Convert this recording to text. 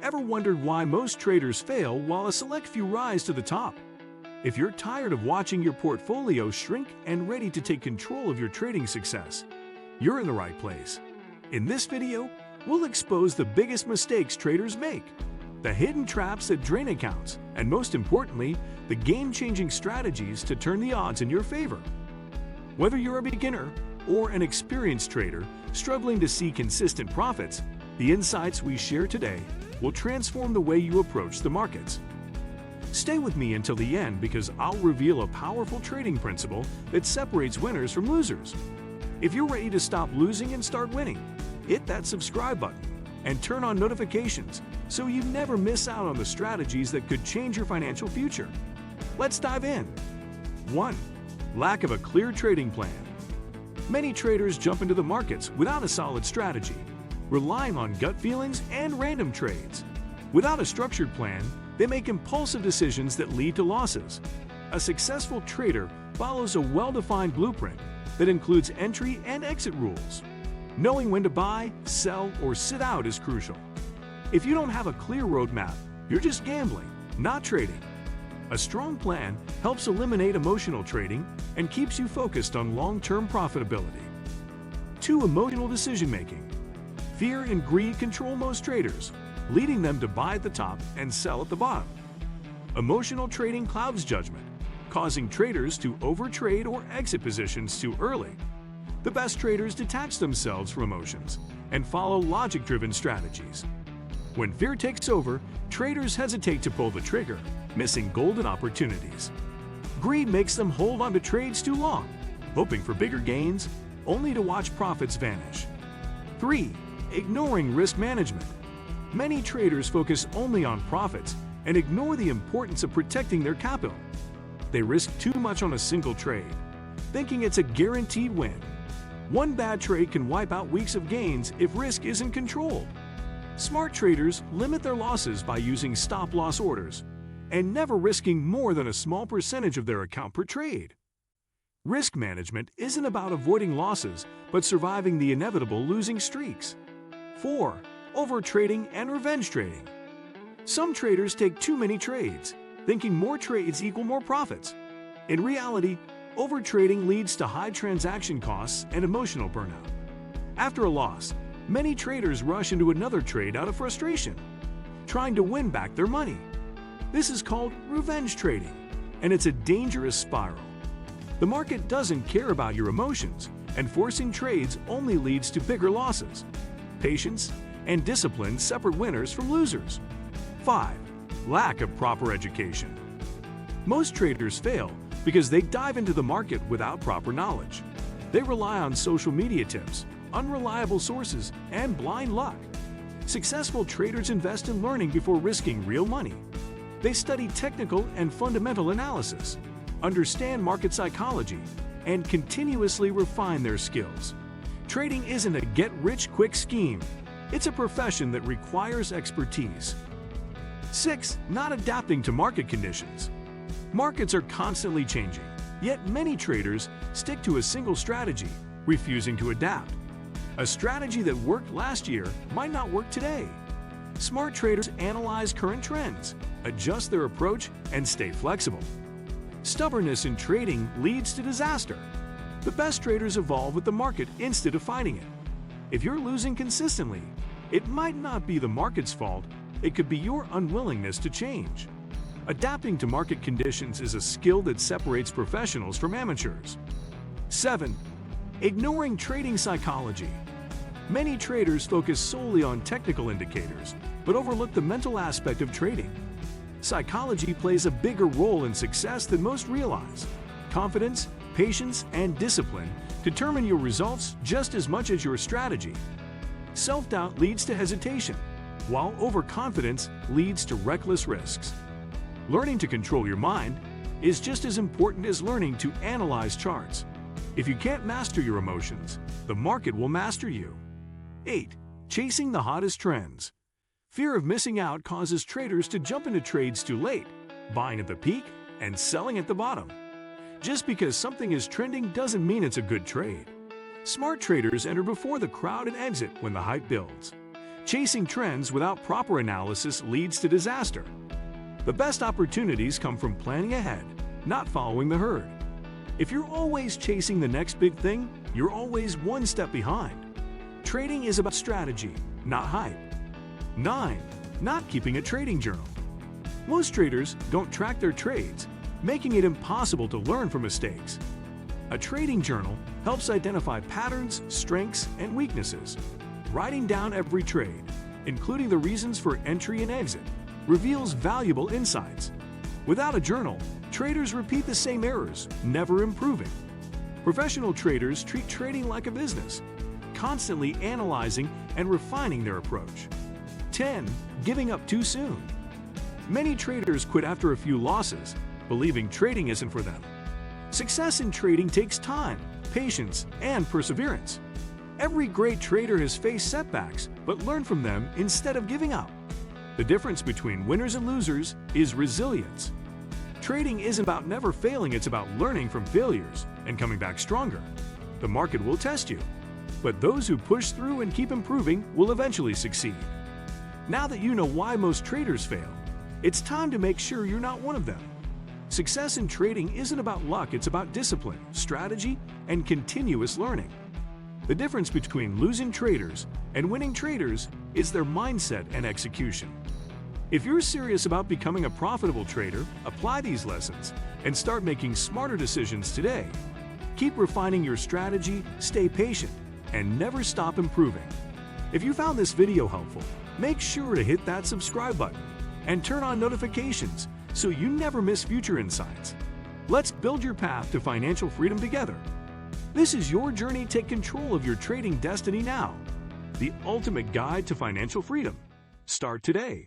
Ever wondered why most traders fail while a select few rise to the top? If you're tired of watching your portfolio shrink and ready to take control of your trading success, you're in the right place. In this video, we'll expose the biggest mistakes traders make, the hidden traps that drain accounts, and most importantly, the game-changing strategies to turn the odds in your favor. Whether you're a beginner or an experienced trader struggling to see consistent profits, the insights we share today will transform the way you approach the markets. Stay with me until the end because I'll reveal a powerful trading principle that separates winners from losers. If you're ready to stop losing and start winning, hit that subscribe button and turn on notifications so you never miss out on the strategies that could change your financial future. Let's dive in. 1. Lack of a clear trading plan. Many traders jump into the markets without a solid strategy, relying on gut feelings and random trades. Without a structured plan, they make impulsive decisions that lead to losses. A successful trader follows a well-defined blueprint that includes entry and exit rules. Knowing when to buy, sell, or sit out is crucial. If you don't have a clear roadmap, you're just gambling, not trading. A strong plan helps eliminate emotional trading and keeps you focused on long-term profitability. 2. Emotional decision-making. Fear and greed control most traders, leading them to buy at the top and sell at the bottom. Emotional trading clouds judgment, causing traders to overtrade or exit positions too early. The best traders detach themselves from emotions and follow logic-driven strategies. When fear takes over, traders hesitate to pull the trigger, missing golden opportunities. Greed makes them hold on to trades too long, hoping for bigger gains, only to watch profits vanish. 3. Ignoring risk management. Many traders focus only on profits and ignore the importance of protecting their capital. They risk too much on a single trade, thinking it's a guaranteed win. One bad trade can wipe out weeks of gains if risk isn't controlled. Smart traders limit their losses by using stop-loss orders and never risking more than a small percentage of their account per trade. Risk management isn't about avoiding losses, but surviving the inevitable losing streaks. 4. Overtrading and revenge trading. Some traders take too many trades, thinking more trades equal more profits. In reality, overtrading leads to high transaction costs and emotional burnout. After a loss, many traders rush into another trade out of frustration, trying to win back their money. This is called revenge trading, and it's a dangerous spiral. The market doesn't care about your emotions, and forcing trades only leads to bigger losses. Patience and discipline separate winners from losers. 5. Lack of proper education. Most traders fail because they dive into the market without proper knowledge. They rely on social media tips, unreliable sources, and blind luck. Successful traders invest in learning before risking real money. They study technical and fundamental analysis, understand market psychology, and continuously refine their skills. Trading isn't a get-rich-quick scheme. It's a profession that requires expertise. 6. Not adapting to market conditions. Markets are constantly changing, yet many traders stick to a single strategy, refusing to adapt. A strategy that worked last year might not work today. Smart traders analyze current trends, adjust their approach, and stay flexible. Stubbornness in trading leads to disaster. The best traders evolve with the market instead of fighting it. If you're losing consistently, it might not be the market's fault, it could be your unwillingness to change. Adapting to market conditions is a skill that separates professionals from amateurs. 7. Ignoring trading psychology. Many traders focus solely on technical indicators, but overlook the mental aspect of trading. Psychology plays a bigger role in success than most realize. Confidence, patience, and discipline determine your results just as much as your strategy. Self-doubt leads to hesitation, while overconfidence leads to reckless risks. Learning to control your mind is just as important as learning to analyze charts. If you can't master your emotions, the market will master you. 8. Chasing the hottest trends. Fear of missing out causes traders to jump into trades too late, buying at the peak and selling at the bottom. Just because something is trending doesn't mean it's a good trade. Smart traders enter before the crowd and exit when the hype builds. Chasing trends without proper analysis leads to disaster. The best opportunities come from planning ahead, not following the herd. If you're always chasing the next big thing, you're always one step behind. Trading is about strategy, not hype. 9. Not keeping a trading journal. Most traders don't track their trades, making it impossible to learn from mistakes. A trading journal helps identify patterns, strengths, and weaknesses. Writing down every trade, including the reasons for entry and exit, reveals valuable insights. Without a journal, traders repeat the same errors, never improving. Professional traders treat trading like a business, constantly analyzing and refining their approach. 10. Giving up too soon. Many traders quit after a few losses, believing trading isn't for them. Success in trading takes time, patience, and perseverance. Every great trader has faced setbacks, but learned from them instead of giving up. The difference between winners and losers is resilience. Trading isn't about never failing, it's about learning from failures and coming back stronger. The market will test you, but those who push through and keep improving will eventually succeed. Now that you know why most traders fail, it's time to make sure you're not one of them. Success in trading isn't about luck, it's about discipline, strategy, and continuous learning. The difference between losing traders and winning traders is their mindset and execution. If you're serious about becoming a profitable trader, apply these lessons and start making smarter decisions today. Keep refining your strategy, stay patient, and never stop improving. If you found this video helpful, make sure to hit that subscribe button and turn on notifications so you never miss future insights. Let's build your path to financial freedom together. This is your journey. Take control of your trading destiny now. The ultimate guide to financial freedom. Start today.